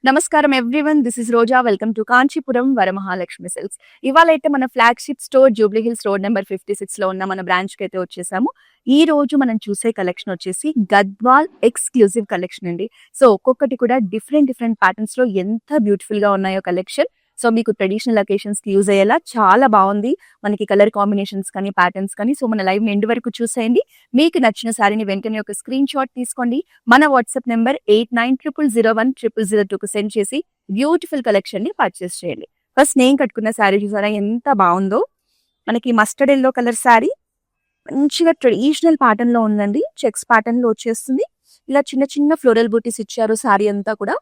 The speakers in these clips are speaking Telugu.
నమస్కారం everyone. This is Roja. Welcome to Kanchipuram Varamahalakshmi Silks. ఇవాళైతే మన flagship store Jubilee Hills Road number 56లో ఉన్న మన బ్రాంచ్‌కి అయితే వచ్చేసాము. ఈ రోజు మనం చూసే కలెక్షన్ వచ్చేసి గద్వాల్ ఎక్స్‌క్లూజివ్ కలెక్షన్ అండి. సో ఒక్కొక్కటి కూడా డిఫరెంట్ ప్యాటర్న్స్‌లో ఎంత బ్యూటిఫుల్‌గా ఉన్నాయో కలెక్షన్. సో మీకు ట్రెడిషనల్ అకేషన్స్‌కి యూజ్ అయ్యేలా చాలా బావుంది. మనకి కలర్ కాంబినేషన్స్ కానీ, ప్యాటర్న్స్ కానీ సో మన లైవ్‌ని ఎండ్ వరకు చూసేయండి. మీకు నచ్చిన సారీని వెంటనే ఒక స్క్రీన్ షాట్ తీసుకోండి. మన వాట్సాప్ నెంబర్ 8900010002కు సెండ్ చేసి బ్యూటిఫుల్ కలెక్షన్ ని పర్చేస్ చేయండి. ఫస్ట్ నేను కట్టుకున్న శారీ చూసారా ఎంత బాగుందో. మనకి మస్టర్డ్ ఎల్లో కలర్ శారీ మంచిగా ట్రెడిషనల్ ప్యాటర్న్ లో ఉందండి. చెక్స్ ప్యాటర్న్ లో వచ్చేస్తుంది. ఇలా చిన్న ఫ్లోరల్ బూటీస్ ఇచ్చారు శారీ అంతా కూడా.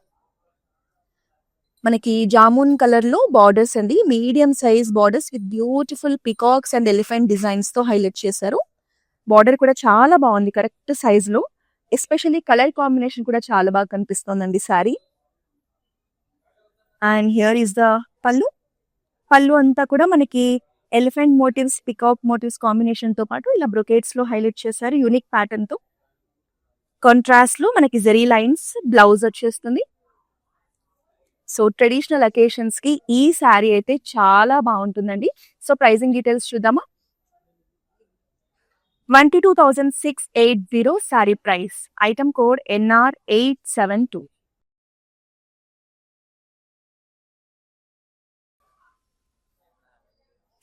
మనకి జామున్ కలర్ లో బార్డర్స్ అండి. Medium size borders with beautiful peacocks and elephant designs తో హైలైట్ చేశారు. బార్డర్ కూడా చాలా బాగుంది కరెక్ట్ సైజ్ లో. ఎస్పెషల్లీ కలర్ కాంబినేషన్ కూడా చాలా బాగా కనిపిస్తోందండి sari. And here is the pallu. Pallu అంతా కూడా మనకి elephant motifs, peacock motifs combination తో పాటు ఇలా బ్రొకేట్స్ లో హైలైట్ చేశారు యూనిక్ ప్యాటర్న్ తో. కాంట్రాస్ట్ లో మనకి జెరీ లైన్స్ బ్లౌజ్ వచ్చేస్తుంది. సో ట్రెడిషనల్ అకేషన్స్ కి ఈ శారీ అయితే చాలా బాగుంటుందండి. సో ప్రైజింగ్ డీటెయిల్స్ చూద్దామా. 22,680 sari price. Item code NR872.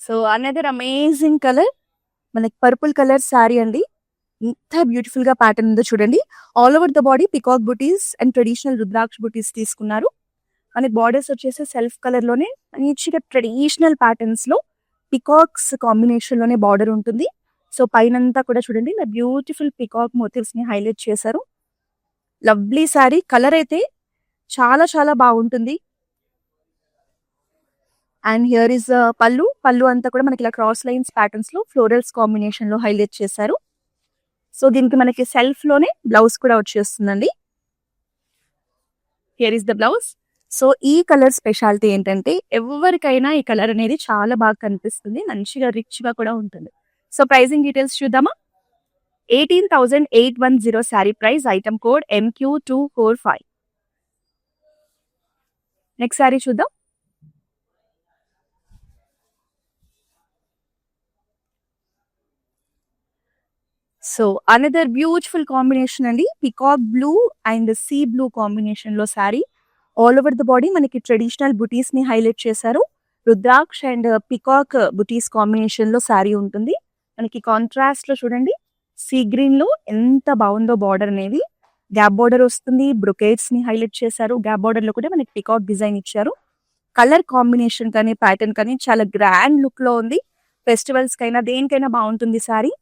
So another amazing colour. మనకి పర్పుల్ కలర్ శారీ అండి. ఎంత బ్యూటిఫుల్ గా ప్యాటర్న్ ఉందో చూడండి. All over the body peacock buttis and traditional రుద్రాక్ష బుటీస్ తీసుకున్నారు. మనకి బార్డర్స్ వచ్చేసి సెల్ఫ్ కలర్ లోనే మంచిగా ట్రెడిషనల్ ప్యాటర్న్స్ లో పికాక్స్ కాంబినేషన్ లోనే బార్డర్ ఉంటుంది. సో పైనంతా కూడా చూడండి ఇలా బ్యూటిఫుల్ పికాక్ మోటివ్స్ ని హైలైట్ చేశారు. లవ్లీ శారీ. కలర్ అయితే చాలా బాగుంటుంది. అండ్ హియర్ ఇస్ పళ్ళు. పళ్ళు అంతా కూడా మనకి ఇలా క్రాస్ లైన్స్ ప్యాటర్న్స్ లో ఫ్లోరల్స్ కాంబినేషన్ లో హైలైట్ చేశారు. సో దీనికి మనకి సెల్ఫ్ లోనే బ్లౌజ్ కూడా వచ్చేస్తుందండి. Here is the blouse. So ఈ కలర్ స్పెషాలిటీ ఏంటంటే ఎవరికైనా ఈ కలర్ అనేది చాలా బాగా కనిపిస్తుంది. మంచిగా రిచ్ గా కూడా ఉంటుంది. సో ప్రైజింగ్ డీటెయిల్స్ చూద్దామా. 18,810 sari price. Item code MQ245. Next sari చూద్దాం. సో అనదర్ బ్యూటిఫుల్ కాంబినేషన్ అండి. Peacock blue and sea blue combination లో sari. All over the body మనకి ట్రెడిషనల్ బుటీస్ ని హైలైట్ చేశారు. Rudraksha and peacock buttis combination లో శారీ ఉంటుంది. మనకి కాంట్రాస్ట్ లో చూడండి సీ గ్రీన్ లో ఎంత బాగుందో బార్డర్ అనేది. గ్యాప్ బార్డర్ వస్తుంది. బ్రొకేట్స్ ని హైలైట్ చేశారు. గ్యాప్ బార్డర్ లో కూడా మనకి పికాక్ డిజైన్ ఇచ్చారు. కలర్ కాంబినేషన్ కానీ ప్యాటర్న్ కానీ చాలా గ్రాండ్ లుక్ లో ఉంది. ఫెస్టివల్స్ కైనా దేనికైనా బాగుంటుంది సారీ.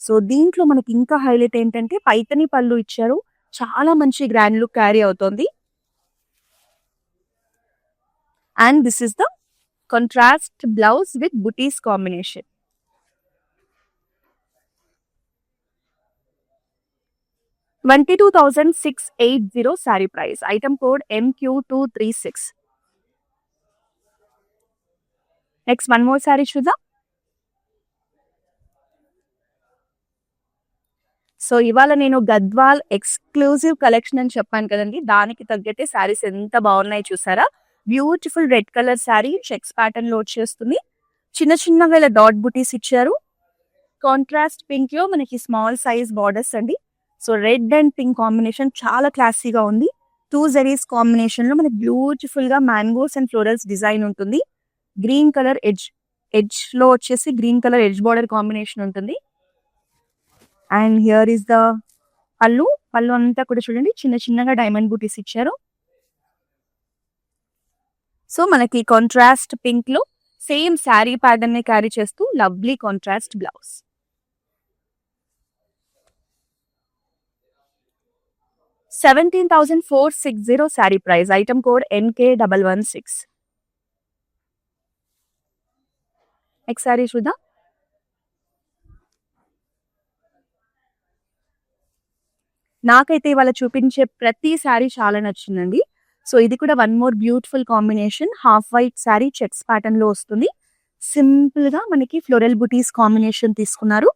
సో దీంట్లో మనకి ఇంకా హైలైట్ ఏంటంటే పైతని పళ్ళు ఇచ్చారు. చాలా మంచి గ్రాండ్ లుక్ క్యారీ అవుతోంది. And this is the contrast blouse with butis combination. $22,680 sari price. Item code MQ236. Next one more sari చూద్దాం. సో ఇవాళ నేను గద్వాల్ ఎక్స్క్లూజివ్ కలెక్షన్ అని చెప్పాను కదండి. దానికి తగ్గట్టే శారీస్ ఎంత బాగున్నాయి చూసారా. Beautiful red colour sari checks pattern లో వచ్చేస్తుంది. చిన్నగా ఇలా డాట్ బుటీస్ ఇచ్చారు. కాంట్రాస్ట్ పింక్ లో మనకి స్మాల్ సైజ్ బార్డర్స్ అండి. So red and pink combination చాలా క్లాసీగా ఉంది. 2 జరీస్ కాంబినేషన్ లో మనకి బ్యూటిఫుల్ గా మ్యాంగోస్ అండ్ ఫ్లోరల్స్ డిజైన్ ఉంటుంది. గ్రీన్ కలర్ ఎడ్జ్ లో వచ్చేసి green colour edge border combination ఉంటుంది. And here is the pallu. Pallu అంతా కూడా చూడండి చిన్నగా డైమండ్ బూటీస్ ఇచ్చారు. సో మనకి కాంట్రాస్ట్ పింక్ లో సేమ్ శారీ ప్యాటర్న్ ని క్యారీ చేస్తూ lovely contrast blouse. $17,460 sari price. Item code NK116. Next sari చూద్దాం. నాకైతే ఇవాళ చూపించే ప్రతి శారీ చాలా నచ్చిందండి. సో ఇది కూడా one more beautiful combination. Half white sari checks pattern లో వస్తుంది. సింపుల్ గా మనకి ఫ్లోరల్ బుటీస్ కాంబినేషన్ తీసుకున్నారు.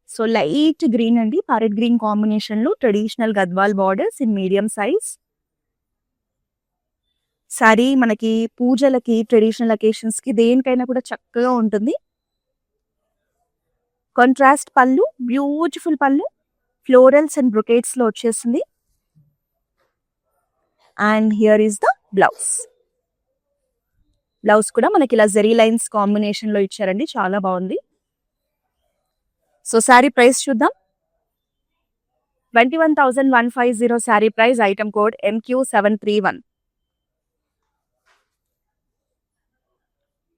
సో లైట్ గ్రీన్ అండి. ప్యారెట్ గ్రీన్ కాంబినేషన్ లో traditional Gadwal borders in medium size. Sorry మనకి పూజలకి, ట్రెడిషనల్ అకేషన్స్ కి దేనికైనా కూడా చక్కగా ఉంటుంది. కాంట్రాస్ట్ పళ్ళు, బ్యూటిఫుల్ పళ్ళు, ఫ్లోరల్స్ అండ్ బ్రొకేట్స్ లో వచ్చేసింది. And here is the blouse. Blouse కూడా మనకి ఇలా జెరీ లైన్స్ కాంబినేషన్ లో ఇచ్చారండి, చాలా బాగుంది. సో శారీ ప్రైస్ చూద్దాం. 21,150 sari price, item code MQ731.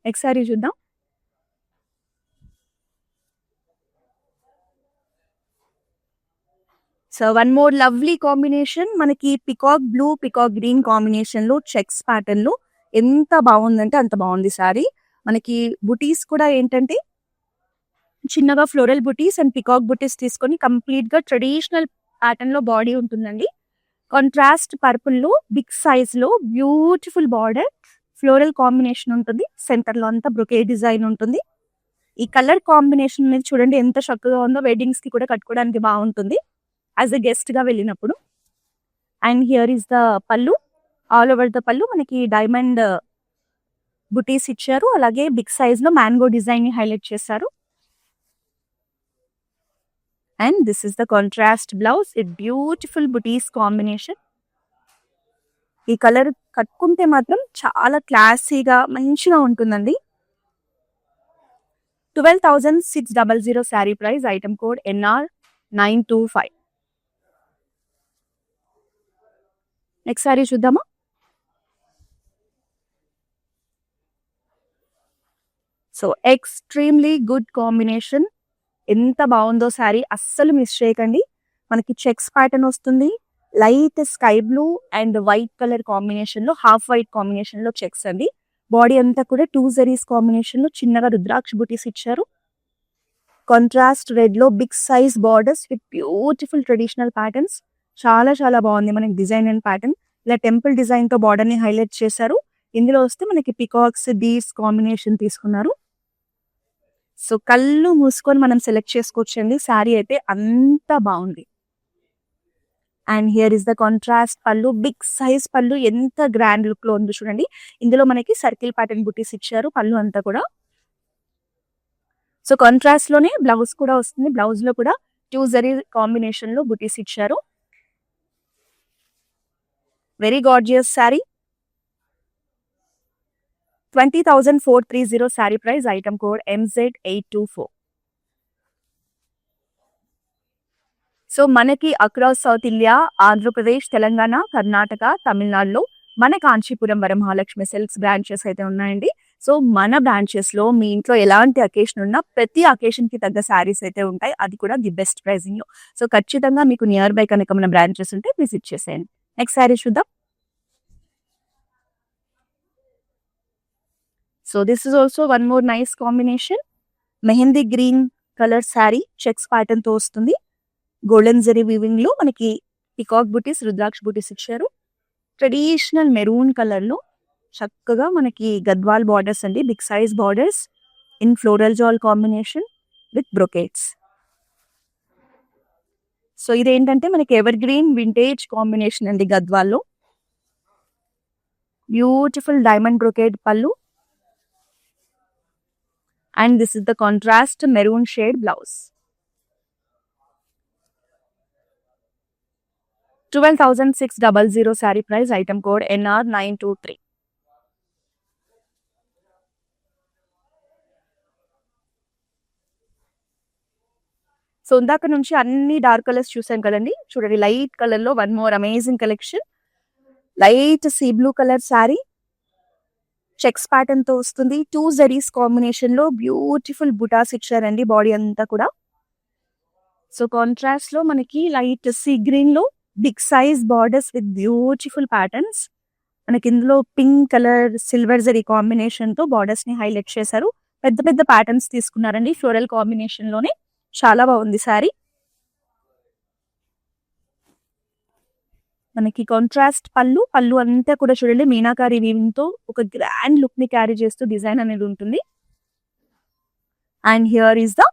Next sari చూద్దాం. So one more lovely combination, మనకి peacock blue, peacock green combination లో చెక్స్ ప్యాటర్న్ లో ఎంత బాగుందంటే అంత బాగుంది సారీ. మనకి బుటీస్ కూడా ఏంటంటే చిన్నగా ఫ్లోరల్ బుటీస్ అండ్ పికాక్ బుటీస్ తీసుకొని కంప్లీట్ గా ట్రెడిషనల్ ప్యాటర్న్ లో బాడీ ఉంటుందండి. కాంట్రాస్ట్ పర్పుల్ లో బిగ్ సైజ్ లో బ్యూటిఫుల్ బార్డర్, ఫ్లోరల్ కాంబినేషన్ ఉంటుంది. సెంటర్ లో అంతా బ్రొకే డిజైన్ ఉంటుంది. ఈ కలర్ కాంబినేషన్ అనేది చూడండి ఎంత చక్కగా ఉందో, వెడ్డింగ్స్ కి కూడా కట్టుకోవడానికి బాగుంటుంది యాజ్ ఎ గెస్ట్ గా వెళ్ళినప్పుడు. And here is the pallu. All over the pallu మనకి డైమండ్ బుటీస్ ఇచ్చారు, అలాగే బిగ్ సైజ్ లో మ్యాంగో డిజైన్ ని హైలైట్ చేశారు. And this is the contrast blouse, it beautiful butis combination. ఈ కలర్ కట్టుకుంటే మాత్రం చాలా క్లాసీగా మంచిగా ఉంటుందండి. 12,600 sari price, item code NR925. Next sari చూద్దామా. సో ఎక్స్ట్రీమ్లీ గుడ్ కాంబినేషన్, ఎంత బాగుందో శారీ, అస్సలు మిస్ చేయకండి. మనకి చెక్స్ ప్యాటర్న్ వస్తుంది, light sky blue and white colour combination లో, హాఫ్ వైట్ కాంబినేషన్ లో చెక్స్ అండి. బాడీ అంతా కూడా 2 జరీస్ కాంబినేషన్ లో చిన్నగా రుద్రాక్ష బుటీస్ ఇచ్చారు. కాంట్రాస్ట్ రెడ్ లో big size borders with beautiful traditional patterns, చాలా చాలా బాగుంది మనకి డిజైన్ అండ్ ప్యాటర్న్. ఇలా టెంపుల్ డిజైన్ తో బార్డర్ ని హైలైట్ చేశారు. ఇందులో వస్తే మనకి పికాక్స్, బీడ్స్ కాంబినేషన్ తీసుకున్నారు. సో కళ్ళు మూసుకొని మనం సెలెక్ట్ చేసుకోవచ్చండి, శారీ అయితే అంత బాగుంది. And here is the contrast pallu, big size pallu, ఎంత గ్రాండ్ లుక్ లో ఉంది చూడండి. ఇందులో మనకి సర్కిల్ ప్యాటర్న్ బుటీస్ ఇచ్చారు పళ్ళు అంతా కూడా. సో కాంట్రాస్ట్ లోనే బ్లౌజ్ కూడా వస్తుంది, బ్లౌజ్ లో కూడా 2 జరీ కాంబినేషన్ లో బుటీస్ ఇచ్చారు. Very gorgeous sari. 20,430 sari price, item code MZ824. So మనకి across south India, Andhra Pradesh, Telangana, Karnataka, తమిళనాడులో మన కాంచీపురం వరమహాలక్ష్మి సిల్క్స్ బ్రాంచెస్ అయితే ఉన్నాయండి. సో మన బ్రాంచెస్ లో మీ ఇంట్లో ఎలాంటి అకేషన్ ఉన్నా ప్రతి అకేషన్ కి తగ్గ శారీస్ అయితే ఉంటాయి, అది కూడా ది బెస్ట్ ప్రైసింగ్ లో. సో ఖచ్చితంగా మీకు నియర్ బై కనుక మన బ్రాంచెస్ ఉంటే విజిట్ చేసేయండి. నెక్స్ట్ శారీ చూద్దాం. So this is also one more nice combination, mehndi green colour sari, checks pattern తో వస్తుంది. గోల్డెన్ జరీ వీవింగ్ లో మనకి పికాక్ బుటీస్, రుద్రాక్ష బుటీస్ ఇచ్చారు. ట్రెడిషనల్ మెరూన్ కలర్ లో చక్కగా మనకి గద్వాల్ బార్డర్స్ అండి, big size borders in floral jaal combination with brocades. So ఇదేంటంటే మనకి ఎవర్ గ్రీన్ వింటేజ్ కాంబినేషన్ అండి గద్వాల్లో. Beautiful diamond brocade pallu. And this is the contrast maroon shade blouse. 12,600 sari price, item code NR923. So ఇందాక నుంచి అన్ని డార్క్ కలర్స్ చూసాం కదండి, చూడండి లైట్ కలర్ లో one more amazing collection. Light sea blue colour sari, checks pattern తో వస్తుంది. 2 జరీస్ కాంబినేషన్ లో బ్యూటిఫుల్ బుటాస్ ఇచ్చారండి బాడీ అంతా కూడా. సో కాంట్రాస్ట్ లో మనకి లైట్ సీ గ్రీన్ లో big size borders with beautiful patterns. మనకి ఇందులో pink colour, silver zari combination తో బార్డర్స్ ని హైలైట్ చేశారు. పెద్ద పెద్ద ప్యాటర్న్స్ తీసుకున్నారండి ఫ్లోరల్ కాంబినేషన్ లోనే, చాలా బాగుంది శారీ. మనకి కాంట్రాస్ట్ పళ్ళు, పళ్ళు అంతా కూడా చూడండి మీనాకారి వీవింగ్ తో ఒక గ్రాండ్ లుక్ ని క్యారీ చేస్తూ డిజైన్ అనేది ఉంటుంది. And here is the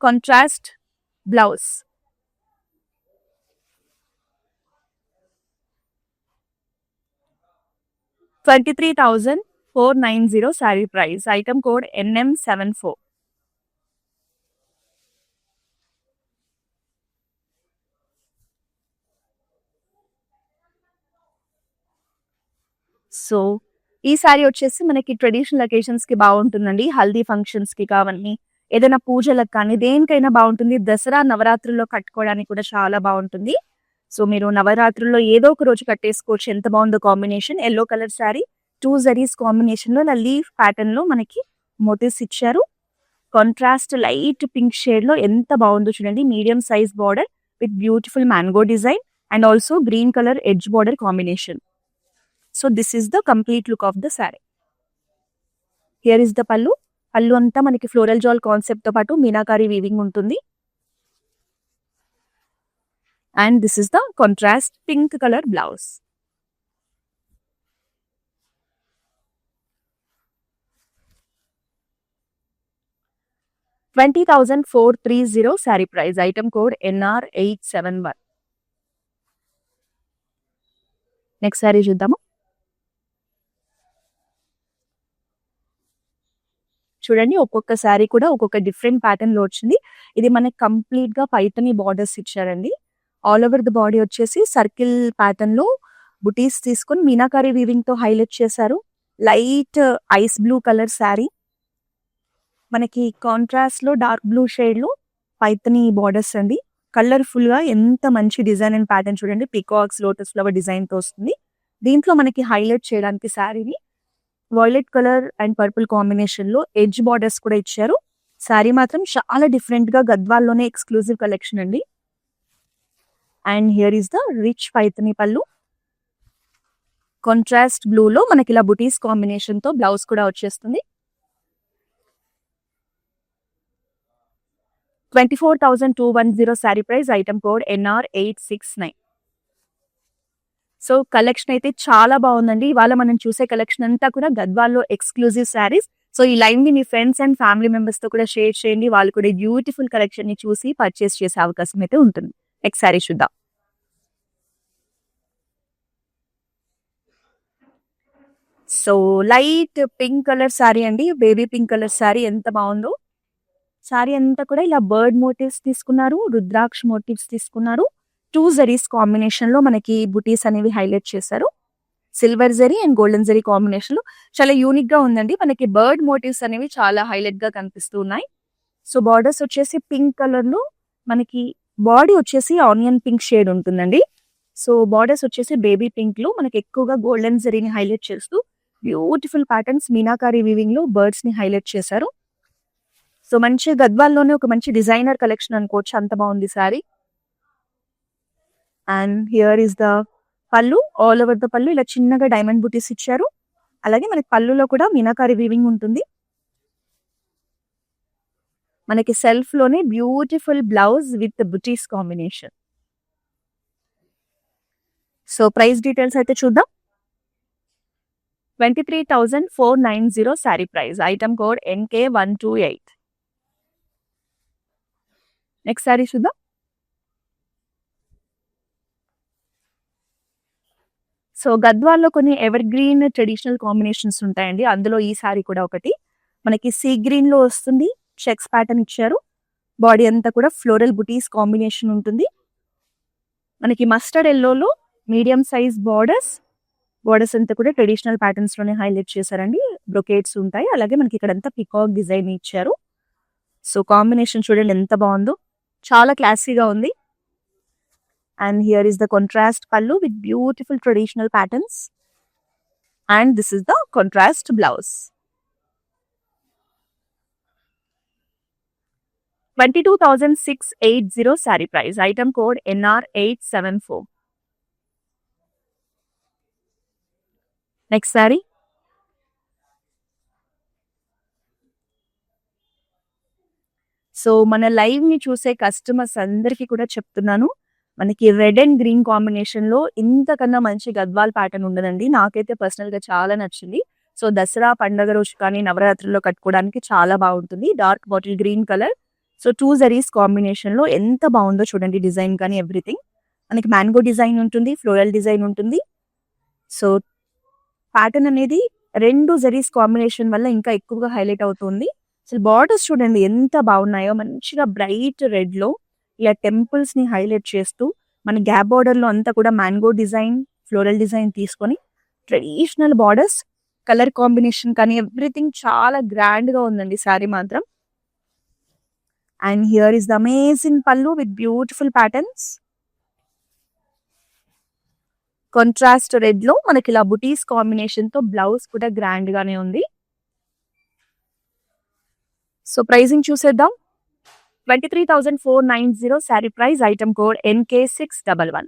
contrast blouse. 23,490 sari price. Item code NM74. So ఈ శారీ వచ్చేసి మనకి ట్రెడిషనల్ అకేషన్స్ కి బాగుంటుందండి. హల్దీ ఫంక్షన్స్ కి కావాలి, ఏదైనా పూజలకు కానీ దేనికైనా బాగుంటుంది. దసరా నవరాత్రుల్లో కట్టుకోవడానికి కూడా చాలా బాగుంటుంది. సో మీరు నవరాత్రుల్లో ఏదో ఒక రోజు కట్టేసుకోవచ్చు. ఎంత బాగుందో combination. Yellow colour sari, 2 zaris combination లో లీఫ్ ప్యాటర్న్ లో మనకి మోటివ్స్ ఇచ్చారు. కాంట్రాస్ట్ లైట్ పింక్ షేడ్ లో ఎంత బాగుందో చూడండి. Medium size border with beautiful mango design and also green colour edge border combination. So this is the complete look of the sari. Here is the పల్లు. పల్లు అంతా మనకి ఫ్లోరల్ జాల్ కాన్సెప్ట్ తో పాటు మీనాకారి వీవింగ్ ఉంటుంది. And this is the contrast pink colour blouse. $20,430 sari price. Item code NR871. Next sari చూద్దాము. చూడండి, ఒక్కొక్క శారీ కూడా ఒక్కొక్క డిఫరెంట్ ప్యాటర్న్ లో వచ్చింది. ఇది మనకి కంప్లీట్ గా పైతని బార్డర్స్ ఇచ్చారండి. ఆల్ ఓవర్ ద బాడీ వచ్చేసి సర్కిల్ ప్యాటర్న్ లో బుటీస్ తీసుకొని మీనాకారి వీవింగ్ తో హైలైట్ చేశారు. Light ice blue colour sari, మనకి కాంట్రాస్ట్ లో డార్క్ బ్లూ షేడ్ లో పైతని బార్డర్స్ అండి. కలర్ఫుల్ గా ఎంత మంచి డిజైన్ అండ్ ప్యాటర్న్ చూడండి. పికాక్స్, లోటస్ ఫ్లవర్ డిజైన్ తో వస్తుంది. దీంట్లో మనకి హైలైట్ చేయడానికి శారీని violet colour and purple combination లో ఎడ్జ్ బార్డర్స్ కూడా ఇచ్చారు. శారీ మాత్రం చాలా డిఫరెంట్ గా గద్వాల్లోనే ఎక్స్క్లూజివ్ కలెక్షన్ అండి. And here is the rich Paithani pallu. Contrast blue లో మనకి ఇలా బుటీస్ కాంబినేషన్ తో బ్లౌజ్ కూడా వచ్చేస్తుంది. 24,210 sari price. Item code NR869. So collection అయితే చాలా బాగుందండి. ఇవాళ మనం చూసే కలెక్షన్ అంతా కూడా గద్వాల్లో ఎక్స్క్లూజివ్ శారీస్. సో ఈ లైన్ ని మీ ఫ్రెండ్స్ అండ్ ఫ్యామిలీ మెంబర్స్ తో కూడా షేర్ చేయండి. వాళ్ళు కూడా బ్యూటిఫుల్ కలెక్షన్ ని చూసి పర్చేస్ చేసే అవకాశం అయితే ఉంటుంది. నెక్స్ట్ శారీ చూద్దాం. So light pink colour sari అండి. బేబీ పింక్ కలర్ శారీ ఎంత బాగుందో. శారీ అంతా కూడా ఇలా బర్డ్ మోటివ్స్ తీసుకున్నారు, రుద్రాక్ష మోటివ్స్ తీసుకున్నారు. 2 జరీస్ కాంబినేషన్ లో మనకి బుటీస్ అనేవి హైలైట్ చేశారు. Silver zari and golden zari combination లో చాలా యూనిక్ గా ఉందండి. మనకి బర్డ్ మోటివ్స్ అనేవి చాలా హైలైట్ గా కనిపిస్తూ ఉన్నాయి. సో బార్డర్స్ వచ్చేసి పింక్ కలర్ లో, మనకి బాడీ వచ్చేసి ఆనియన్ పింక్ షేడ్ ఉంటుందండి. సో బార్డర్స్ వచ్చేసి బేబీ పింక్ లో మనకి ఎక్కువగా గోల్డెన్ జరీని హైలైట్ చేస్తూ బ్యూటిఫుల్ ప్యాటర్న్స్ మీనాకారి వీవింగ్ లో బర్డ్స్ ని హైలైట్ చేశారు. సో మంచి గద్వాల్లోనే ఒక మంచి డిజైనర్ కలెక్షన్ అనుకోవచ్చు. అంత బాగుంది sorry. And here is the పల్లు. ఆల్ ఓవర్ ద పల్లు ఇలా చిన్నగా డైమండ్ బుటీస్ ఇచ్చారు. అలాగే మనకి పల్లులో కూడా మీనాకారి వీవింగ్ ఉంటుంది. మనకి సెల్ఫ్ లోనే beautiful blouse with butis combination. So price details అయితే చూద్దాం. 23,490 sari price. Item code NK128. Next sari చూద్దాం. సో గద్వాల్లో కొన్ని ఎవర్ గ్రీన్ ట్రెడిషనల్ కాంబినేషన్స్ ఉంటాయండి. అందులో ఈ శారీ కూడా ఒకటి. మనకి సీ గ్రీన్ లో వస్తుంది. చెక్స్ ప్యాటర్న్ ఇచ్చారు. బాడీ అంతా కూడా ఫ్లోరల్ బుటీస్ కాంబినేషన్ ఉంటుంది. మనకి మస్టర్డ్ ఎల్లోలో మీడియం సైజ్ బార్డర్స్ అంతా కూడా ట్రెడిషనల్ ప్యాటర్న్స్ లోనే హైలైట్ చేశారండి. బ్రొకేట్స్ ఉంటాయి. అలాగే మనకి ఇక్కడ అంతా పికాక్ డిజైన్ ఇచ్చారు. సో కాంబినేషన్ చూడండి ఎంత బాగుందో. చాలా క్లాసీగా ఉంది. And here is the contrast pallu with beautiful traditional patterns. And this is the contrast blouse. 22,680 sari price. Item code NR874. Next sari. So మన లైవ్ ని చూసే కస్టమర్స్ అందరికీ కూడా చెప్తున్నాను, మనకి రెడ్ అండ్ గ్రీన్ కాంబినేషన్ లో ఇంతకన్నా మంచి గద్వాల్ ప్యాటర్న్ ఉండదండి. నాకైతే పర్సనల్ గా చాలా నచ్చింది. సో దసరా పండగ రోజు కానీ నవరాత్రుల్లో కట్టుకోవడానికి చాలా బాగుంటుంది. Dark bottle green colour. So 2 zaris combination లో ఎంత బాగుందో చూడండి. డిజైన్ కానీ ఎవ్రీథింగ్. మనకి మ్యాంగో డిజైన్ ఉంటుంది, ఫ్లోరల్ డిజైన్ ఉంటుంది. సో ప్యాటర్న్ అనేది 2 జరీస్ కాంబినేషన్ వల్ల ఇంకా ఎక్కువగా హైలైట్ అవుతుంది. అసలు బార్డర్స్ చూడండి ఎంత బాగున్నాయో, మంచిగా బ్రైట్ రెడ్‌లో ఇలా టెంపుల్స్‌ని హైలైట్ చేస్తూ, మన గ్యాప్ బార్డర్‌లో అంతా కూడా మ్యాంగో డిజైన్, ఫ్లోరల్ డిజైన్ తీసుకొని ట్రెడిషనల్ బార్డర్స్, కలర్ కాంబినేషన్ కానీ ఎవ్రీథింగ్ చాలా గ్రాండ్‌గా ఉందండి శారీ మాత్రం. And here is the amazing పల్లు విత్ బ్యూటిఫుల్ ప్యాటర్న్స్. కాంట్రాస్ట్ రెడ్‌లో మనకి ఇలా బుటీస్ కాంబినేషన్‌తో బ్లౌజ్ కూడా గ్రాండ్‌గానే ఉంది. సో ప్రైజింగ్ చూసేద్దాం. 23,490 sari price, item code NK611.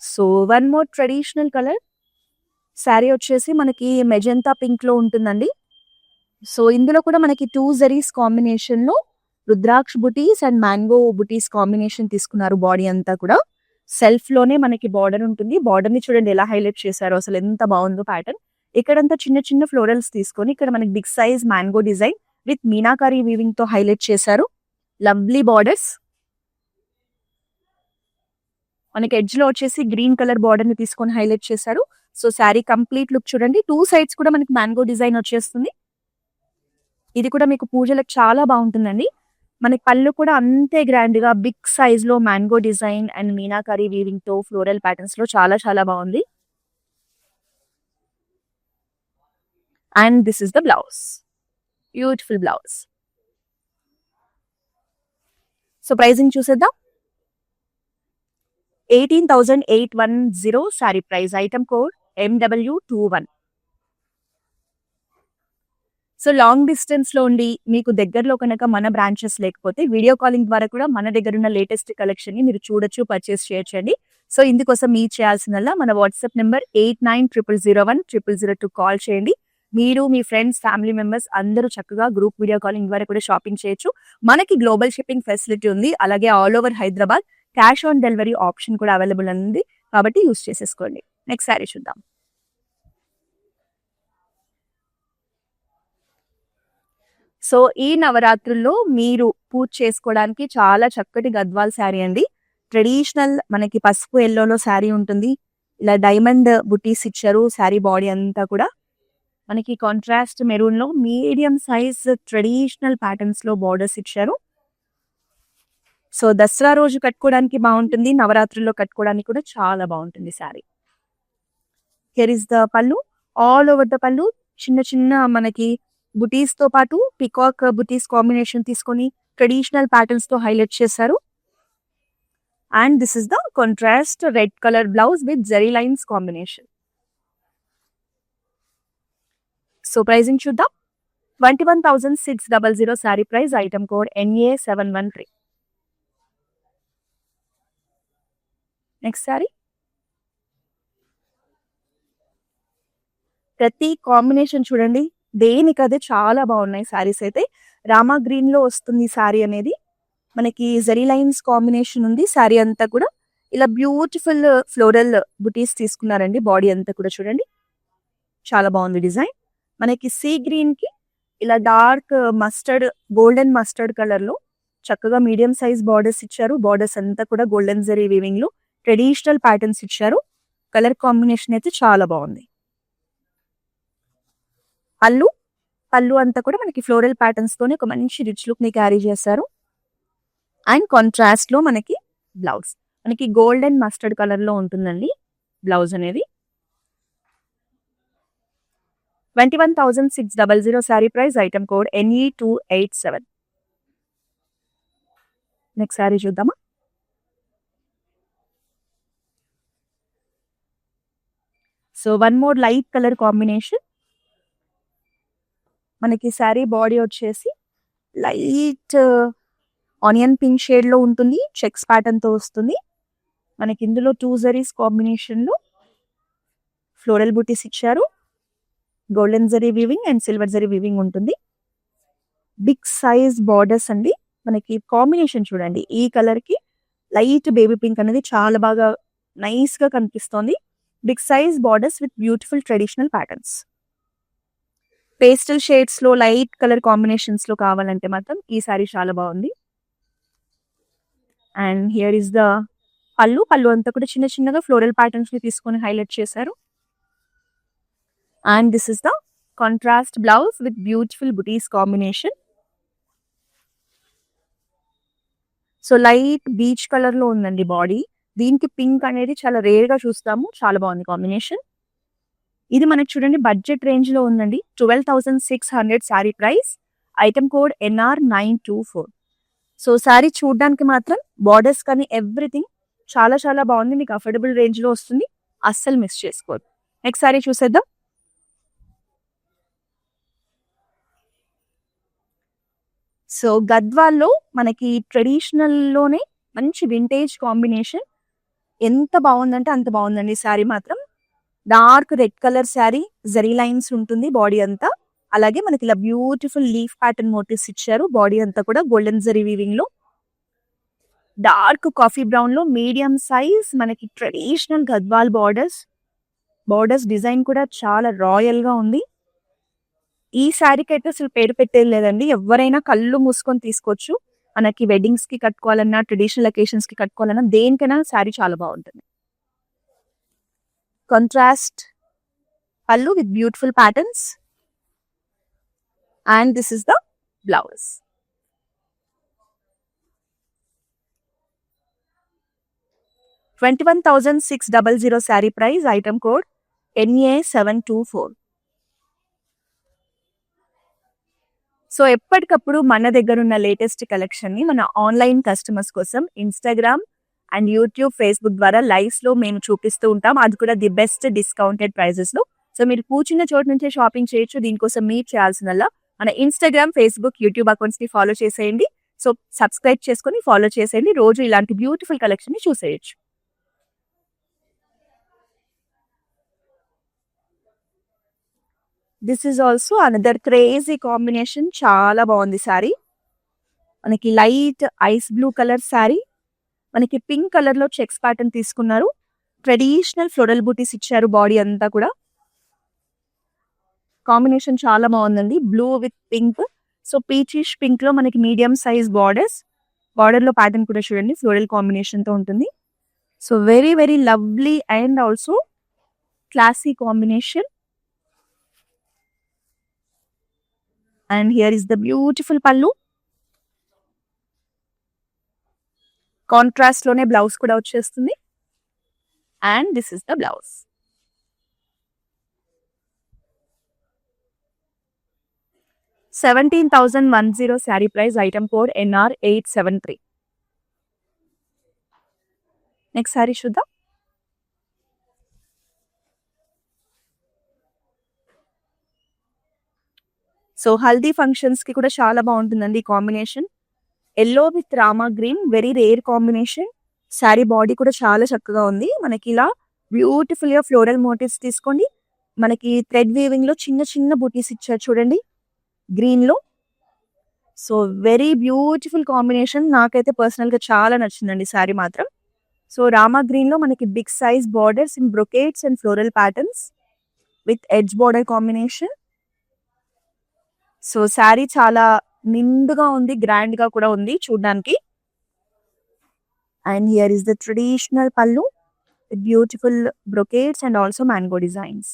So one more traditional colour. Sari వచ్చేసి మనకి మెజెంతా పింక్‌లో ఉంటుందండి. సో ఇందులో కూడా మనకి 2 జరీస్ కాంబినేషన్‌లో రుద్రాక్ష బుటీస్ అండ్ మ్యాంగో బుటీస్ కాంబినేషన్ తీసుకున్నారు. బాడీ అంతా కూడా సెల్ఫ్‌లోనే మనకి బార్డర్ ఉంటుంది. బార్డర్‌ని చూడండి ఎలా హైలైట్ చేశారో, అసలు ఎంత బాగుందో ప్యాటర్న్. ఇక్కడంతా చిన్న చిన్న ఫ్లోరల్స్ తీసుకొని ఇక్కడ మనకి big size mango design with meenakari వీవింగ్‌తో హైలైట్ చేశారు. Lovely borders. మనకి ఎడ్జ్‌లో వచ్చేసి గ్రీన్ కలర్ బార్డర్‌ని తీసుకొని హైలైట్ చేశారు. సో శారీ కంప్లీట్ లుక్ చూడండి. 2 సైడ్స్ కూడా మనకి మ్యాంగో డిజైన్ వచ్చేస్తుంది. ఇది కూడా మీకు పూజలకు చాలా బాగుంటుందండి. మనకి పళ్ళు కూడా అంతే గ్రాండ్‌గా బిగ్ సైజ్‌లో మ్యాంగో డిజైన్ అండ్ మీనాకారి వీవింగ్‌తో ఫ్లోరల్ ప్యాటర్న్స్‌లో చాలా చాలా బాగుంది. And this is the blouse. Beautiful blouse. So pricing చూసేద్దాం. 18,810 sari price, item code MW21. So long distance లో ఉండి మీకు దగ్గరలో కనుక మన బ్రాంచెస్ లేకపోతే వీడియో కాలింగ్ ద్వారా కూడా మన దగ్గర ఉన్న లేటెస్ట్ కలెక్షన్ ని మీరు చూడొచ్చు, పర్చేస్ చేయొచ్చండి. సో ఇందుకోసం మీరు చేయాల్సిందల్లా మన వాట్సాప్ నెంబర్ 8900010002 కాల్ చేయండి. మీరు మీ ఫ్రెండ్స్, ఫ్యామిలీ మెంబర్స్ అందరూ చక్కగా గ్రూప్ వీడియో కాలింగ్ ద్వారా కూడా షాపింగ్ చేయొచ్చు. మనకి గ్లోబల్ షిప్పింగ్ ఫెసిలిటీ ఉంది. అలాగే all over Hyderabad cash on delivery option కూడా అవైలబుల్ ఉంది. కాబట్టి యూస్ చేసేసుకోండి. నెక్స్ట్ శారీ చూద్దాం. సో ఈ నవరాత్రుల్లో మీరు పూజ చేసుకోవడానికి చాలా చక్కటి గద్వాల్ శారీ అండి. ట్రెడిషనల్ మనకి పసుపు ఎల్లోలో శారీ ఉంటుంది. ఇలా డైమండ్ బుటీస్ ఇచ్చారు. శారీ బాడీ అంతా కూడా మనకి కాంట్రాస్ట్ మెరూన్ లో మీడియం సైజ్ ట్రెడిషనల్ ప్యాటర్న్స్ లో బార్డర్స్ ఇచ్చారు. సో దసరా రోజు కట్టుకోవడానికి బాగుంటుంది, నవరాత్రుల్లో కట్టుకోవడానికి కూడా చాలా బాగుంటుంది శారీ. హియర్ ఇస్ ద పల్లు. ఆల్ ఓవర్ ద పల్లు చిన్న చిన్న మనకి బుటీస్ తో పాటు పికాక్ బుటీస్ కాంబినేషన్ తీసుకొని ట్రెడిషనల్ ప్యాటర్న్స్ తో హైలైట్ చేశారు. And this is the contrast red colour blouse with zari lines combination. So pricing చూద్దాం. 21,600 sari price, item code NA713. Next sari. ప్రతి కాంబినేషన్ చూడండి, దేనికదే చాలా బాగున్నాయి శారీస్ అయితే. రామా గ్రీన్ లో వస్తుంది శారీ అనేది. మనకి జరీ లైన్స్ కాంబినేషన్ ఉంది. శారీ అంతా కూడా ఇలా బ్యూటిఫుల్ ఫ్లోరల్ బుటీస్ తీసుకున్నారండి. బాడీ అంతా కూడా చూడండి చాలా బాగుంది డిజైన్. మనకి సీ గ్రీన్ కి ఇలా dark mustard, golden mustard colour లో చక్కగా మీడియం సైజ్ బార్డర్స్ ఇచ్చారు. బార్డర్స్ అంతా కూడా గోల్డెన్ జరీ వీవింగ్ లో ట్రెడిషనల్ ప్యాటర్న్స్ ఇచ్చారు. కలర్ కాంబినేషన్ అయితే చాలా బాగుంది. పళ్ళు అంతా కూడా మనకి ఫ్లోరల్ ప్యాటర్న్స్ తోనే ఒక మంచి రిచ్ లుక్ ని క్యారీ చేశారు. అండ్ కాంట్రాస్ట్ లో మనకి బ్లౌజ్ మనకి గోల్డెన్ మస్టర్డ్ కలర్ లో ఉంటుందండి బ్లౌజ్ అనేది. 21,600 sari price, item code NE287. Next sari చూద్దామా. So one more light colour combination. మనకి శారీ బాడీ వచ్చేసి లైట్ ఆనియన్ పింక్ షేడ్ లో ఉంటుంది. చెక్స్ ప్యాటర్న్ తో వస్తుంది. మనకి ఇందులో 2 జరీస్ కాంబినేషన్ లో ఫ్లోరల్ బూటీస్ ఇచ్చారు. Golden zari weaving and silver zari weaving ఉంటుంది. బిగ్ సైజ్ బార్డర్స్ అండి. మనకి కాంబినేషన్ చూడండి, ఈ కలర్ కి లైట్ బేబీ పింక్ అనేది చాలా బాగా నైస్ గా కనిపిస్తోంది. Big size borders with beautiful traditional patterns. Pastel shades లో లైట్ కలర్ కాంబినేషన్స్ లో కావాలంటే మాత్రం ఈ సారీ చాలా బాగుంది. అండ్ హియర్ ఇస్ ద పళ్ళు అంతా కూడా చిన్న చిన్నగా ఫ్లోరల్ ప్యాటర్న్స్ ని తీసుకొని హైలైట్ చేశారు. And this is the contrast blouse with beautiful butis combination. So light peach colour లో ఉందండి బాడీ. దీనికి పింక్ అనేది చాలా రేర్ గా చూస్తాము. చాలా బాగుంది కాంబినేషన్. ఇది మనకి చూడండి బడ్జెట్ రేంజ్ లో ఉందండి. 12,600 sari price. Item code NR924. So sari చూడడానికి మాత్రం బార్డర్స్ కానీ ఎవ్రీథింగ్ చాలా చాలా బాగుంది. మీకు అఫోర్డబుల్ రేంజ్ లో వస్తుంది. అస్సలు మిస్ చేసుకోవద్దు. నెక్స్ట్ శారీ చూసేద్దాం. సో గద్వాల్లో మనకి ట్రెడిషనల్ లోనే మంచి వింటేజ్ కాంబినేషన్. ఎంత బాగుందంటే అంత బాగుందండి శారీ మాత్రం. Dark red colour sari, zari lines ఉంటుంది బాడీ అంతా. అలాగే మనకి ఇలా బ్యూటిఫుల్ లీఫ్ ప్యాటర్న్ మోటివ్స్ ఇచ్చారు. బాడీ అంతా కూడా గోల్డెన్ జరీ వీవింగ్ లో. డార్క్ కాఫీ బ్రౌన్ లో మీడియం సైజ్ మనకి ట్రెడిషనల్ గద్వాల్ బార్డర్స్ డిజైన్ కూడా చాలా రాయల్ గా ఉంది. ఈ శారీకి అయితే అసలు పేరు పెట్టేది లేదండి. ఎవరైనా కళ్ళు మూసుకొని తీసుకోవచ్చు. మనకి వెడ్డింగ్స్ కి కట్టుకోవాలన్నా, ట్రెడిషనల్ అకేషన్స్ కి కట్టుకోవాలన్నా, దేనికైనా శారీ చాలా బాగుంటుంది. కాంట్రాస్ట్ పళ్ళు with beautiful patterns. And this is the blouse. $21,600 sari price. Item code NA724. So ఎప్పటికప్పుడు మన దగ్గర ఉన్న లేటెస్ట్ కలెక్షన్ ని మన ఆన్లైన్ కస్టమర్స్ కోసం ఇన్స్టాగ్రామ్ అండ్ యూట్యూబ్, ఫేస్బుక్ ద్వారా లైవ్స్ లో మేము చూపిస్తూ ఉంటాం. అది కూడా ది బెస్ట్ డిస్కౌంటెడ్ ప్రైజెస్ లో. సో మీరు కూర్చున్న చోటు నుంచే షాపింగ్ చేయొచ్చు. దీనికోసం మీరు చేయాల్సిన మన ఇన్స్టాగ్రామ్, ఫేస్బుక్, యూట్యూబ్ అకౌంట్స్ ని ఫాలో చేసేయండి. సో సబ్స్క్రైబ్ చేసుకొని ఫాలో చేసేయండి. రోజు ఇలాంటి బ్యూటిఫుల్ కలెక్షన్ ని చూసేయచ్చు. This is also another crazy combination. చాలా బాగుంది శారీ. మనకి light ice blue colour sari, మనకి పింక్ కలర్ లో చెక్స్ ప్యాటర్న్ తీసుకున్నారు. ట్రెడిషనల్ ఫ్లోరల్ బూటీస్ ఇచ్చారు బాడీ అంతా కూడా. కాంబినేషన్ చాలా బాగుందండి. Blue with pink. So peachish pink లో మనకి మీడియం సైజ్ బార్డర్ లో ప్యాటర్న్ కూడా చూడండి ఫ్లోరల్ కాంబినేషన్ తో ఉంటుంది. So very very lovely and also classy combination. And here is the beautiful పళ్ళు. కాంట్రాస్ట్ లోనే బ్లౌజ్ కూడా వచ్చేస్తుంది. And this is the blouse. $17,110 sari price. Item code NR873. Next sari చూద్దాం. సో హల్దీ ఫంక్షన్స్ కి కూడా చాలా బాగుంటుందండి ఈ combination. Yellow with Rama green, very rare combination. Sari body కూడా చాలా చక్కగా ఉంది. మనకి ఇలా బ్యూటిఫుల్ గా ఫ్లోరల్ మోటివ్స్ తీసుకోండి. మనకి థ్రెడ్ వీవింగ్ లో చిన్న చిన్న బూటీస్ ఇచ్చారు చూడండి గ్రీన్ లో. So very beautiful combination. నాకైతే పర్సనల్ గా చాలా నచ్చిందండి శారీ మాత్రం. సో రామా గ్రీన్ లో మనకి big size borders in brocades and floral patterns with edge border combination. So sari చాలా నిండుగా ఉంది, గ్రాండ్ గా కూడా ఉంది చూడడానికి. And here is the traditional pallu with beautiful brocades and also mango designs.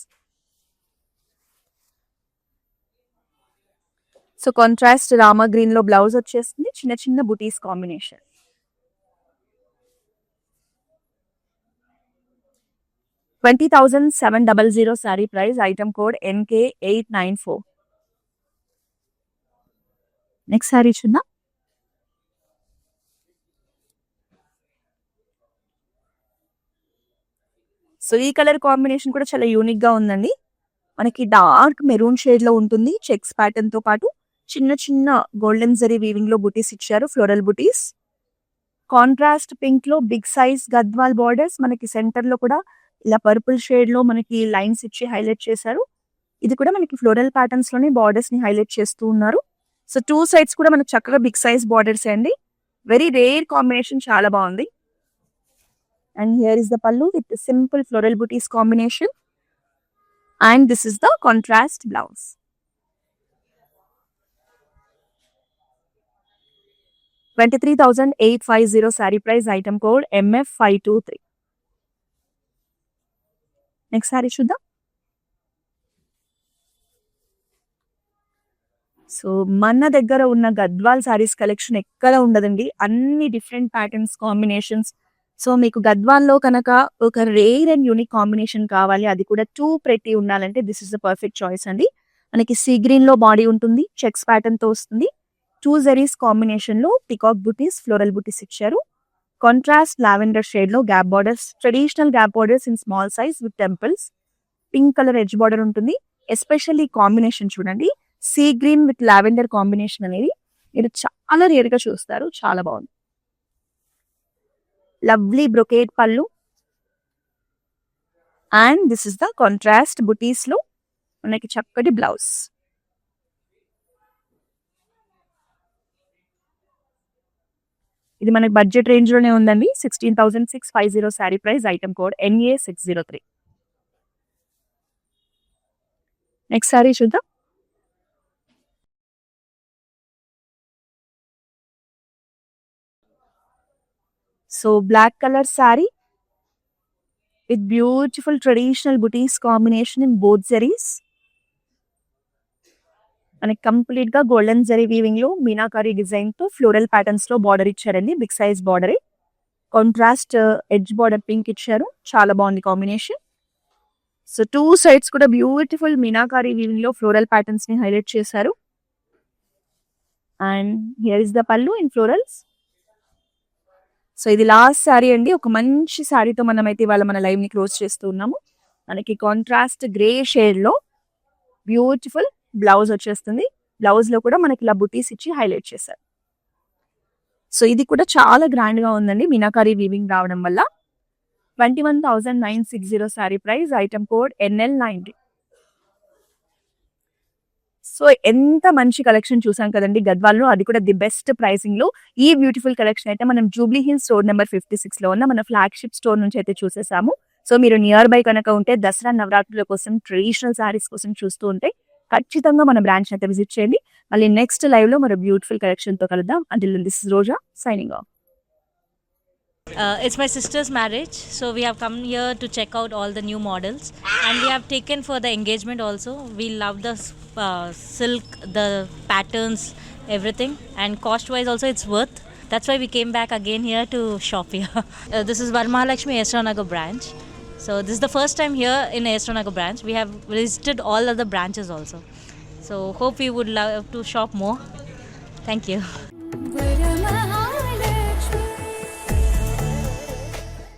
So contrast Rama green లో బ్లౌజ్ వచ్చేస్తుంది. చిన్న చిన్న butis combination. $20,700 sari price. Item code NK894. Next sari చూద్దాం. సో ఈ కలర్ కాంబినేషన్ కూడా చాలా యూనిక్ గా ఉందండి. మనకి డార్క్ మెరూన్ షేడ్ లో ఉంటుంది. చెక్స్ ప్యాటర్న్ తో పాటు చిన్న చిన్న గోల్డెన్ జరీ వీవింగ్ లో బుటీస్ ఇచ్చారు, ఫ్లోరల్ బుటీస్. కాంట్రాస్ట్ పింక్ లో బిగ్ సైజ్ గద్వాల్ బార్డర్స్. మనకి సెంటర్ లో కూడా ఇలా పర్పుల్ షేడ్ లో మనకి లైన్స్ ఇచ్చి హైలైట్ చేశారు. ఇది కూడా మనకి ఫ్లోరల్ ప్యాటర్న్స్ లోనే బార్డర్స్ ని హైలైట్ చేస్తూ ఉన్నారు. సో టూ సైడ్స్ కూడా మనకు చక్కగా బిగ్ సైజ్ బార్డర్స్ అండి. వెరీ రేర్ కాంబినేషన్, చాలా బాగుంది. అండ్ హియర్ ఇస్ ద పల్లు with simple floral buttis combination. And this is the contrast blouse. 23,850 sari price, item code MF523. Next sari చూద్దాం. సో మన దగ్గర ఉన్న గద్వాల్ శారీస్ కలెక్షన్ ఎక్కడ ఉండదండి. అన్ని డిఫరెంట్ ప్యాటర్న్స్, కాంబినేషన్స్. సో మీకు గద్వాల్లో కనుక ఒక రేర్ అండ్ యూనిక్ కాంబినేషన్ కావాలి, అది కూడా టూ ప్రెట్టి ఉండాలంటే this is the perfect choice అండి. మనకి సీ గ్రీన్ లో బాడీ ఉంటుంది, చెక్స్ ప్యాటర్న్ తో వస్తుంది. 2 జరీస్ కాంబినేషన్ లో పికాక్ బుటీస్, ఫ్లోరల్ బుటీస్ ఇచ్చారు. కాంట్రాస్ట్ లావెండర్ షేడ్ లో gap borders, traditional gap borders in small size with temples. Pink colour edge border ఉంటుంది. ఎస్పెషల్లీ కాంబినేషన్ చూడండి, sea green with lavender combination అనేది మీరు చాలా రేర్ గా చూస్తారు. చాలా బాగుంది. Lovely brocade pallu and this is the contrast బుటీస్ లో మనకి చక్కటి బ్లౌజ్. ఇది మనకి బడ్జెట్ రేంజ్ లోనే ఉందండి. 16,650 sari price, item code NA603. Next sari చూద్దాం. So black colour sari with beautiful traditional butis combination in both zaris. మనకి కంప్లీట్ గా గోల్డెన్ జరీ వీవింగ్ లో మీనాకారీ డిజైన్ తో ఫ్లోరల్ ప్యాటర్న్స్ లో బార్డర్ ఇచ్చారండి. Big size border, contrast edge border pink ఇచ్చారు. చాలా బాగుంది కాంబినేషన్. సో 2 సైడ్స్ కూడా బ్యూటిఫుల్ మీనాకారీ వీవింగ్ లో ఫ్లోరల్ ప్యాటర్న్స్ ని హైలైట్ చేశారు. And here is the pallu in florals. So ఇది లాస్ట్ శారీ అండి. ఒక మంచి శారీతో మనం అయితే ఇవాళ మన లైవ్ ని క్లోజ్ చేస్తూ ఉన్నాము. మనకి కాంట్రాస్ట్ గ్రే షేడ్ లో బ్యూటిఫుల్ బ్లౌజ్ వచ్చేస్తుంది. బ్లౌజ్ లో కూడా మనకి ఇలా బుటీస్ ఇచ్చి హైలైట్ చేశారు. సో ఇది కూడా చాలా గ్రాండ్ గా ఉందండి మీనాకారీ వీవింగ్ రావడం వల్ల. 21,960 sari price, item code NL90. So ఎంత మంచి కలెక్షన్ చూసాం కదండి గద్వాల్లో, అది కూడా ది బెస్ట్ ప్రైసింగ్ లో. ఈ బ్యూటిఫుల్ కలెక్షన్ అయితే మనం జూబ్లీ హిల్స్ స్టోర్ నెంబర్ 56 లో ఉన్న మన ఫ్లాగ్షిప్ స్టోర్ నుంచి అయితే చూసేసాము. సో మీరు నియర్ బై కనుక ఉంటే దసరా నవరాత్రుల కోసం ట్రెడిషనల్ శారీస్ కోసం చూస్తూ ఉంటే ఖచ్చితంగా మన బ్రాంచ్ అయితే విజిట్ చేయండి. మళ్ళీ నెక్స్ట్ లైవ్ లో మరో బ్యూటిఫుల్ కలెక్షన్ తో కలుద్దాం. Until this is Roja signing off. It's my sister's marriage, so we have come here to check out all the new models, and we have taken for the engagement also. We love the silk, the patterns, everything, and cost wise also it's worth. That's why we came back again here to shop here. This is Varmahalakshmi Esranagar branch. So this is the first time here in Esranagar branch. We have visited all other branches also. So hope you would love to shop more. Thank you.